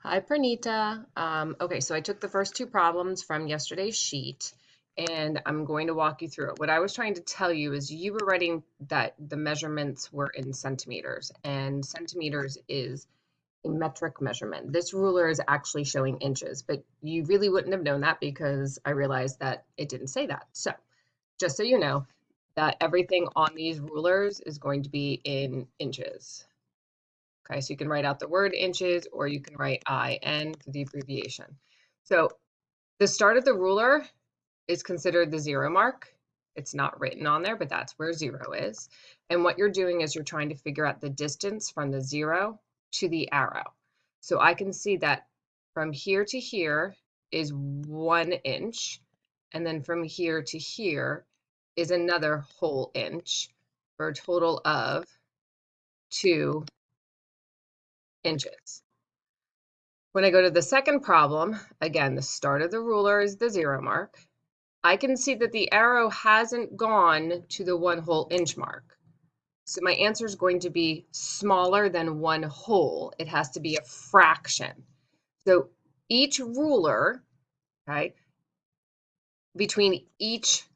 Hi, Pranita. Okay, so I took the first two problems from yesterday's sheet, and I'm going to walk you through it. What I was trying to tell you is you were writing that the measurements were in centimeters, and centimeters is a metric measurement. This ruler is actually showing inches, but you really wouldn't have known that because I realized that it didn't say that. So just so you know, that everything on these rulers is going to be in inches. Okay, so you can write out the word inches or you can write IN for the abbreviation. So the start of the ruler is considered the 0 mark. It's not written on there, but that's where 0 is. And what you're doing is you're trying to figure out the distance from the 0 to the arrow. So I can see that from here to here is 1 inch, and then from here to here is another whole inch for a total of 2 inches. When I go to the second problem, again, the start of the ruler is the 0 mark. I can see that the arrow hasn't gone to the 1 whole inch mark. So my answer is going to be smaller than 1 whole. It has to be a fraction. So each ruler, okay, between each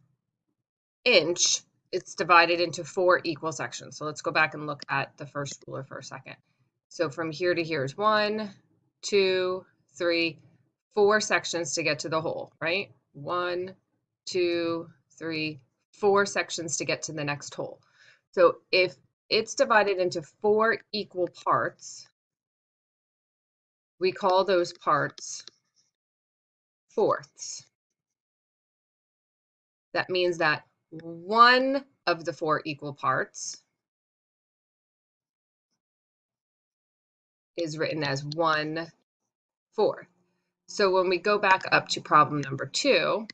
inch, it's divided into 4 equal sections. So let's go back and look at the first ruler for a second. So from here to here is 1, 2, 3, 4 sections to get to the whole, right? 1, 2, 3, 4 sections to get to the next hole. So if it's divided into 4 equal parts, we call those parts fourths. That means that one of the 4 equal parts is written as 1/4. So when we go back up to problem number 2,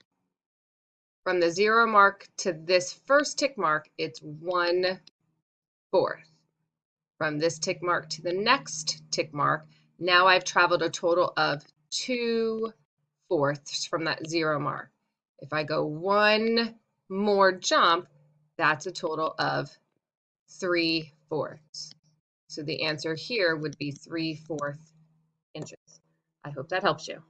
from the 0 mark to this first tick mark, it's 1/4. From this tick mark to the next tick mark, now I've traveled a total of 2/4 from that 0 mark. If I go one more jump, that's a total of 3/4. So the answer here would be 3/4 inches. I hope that helps you.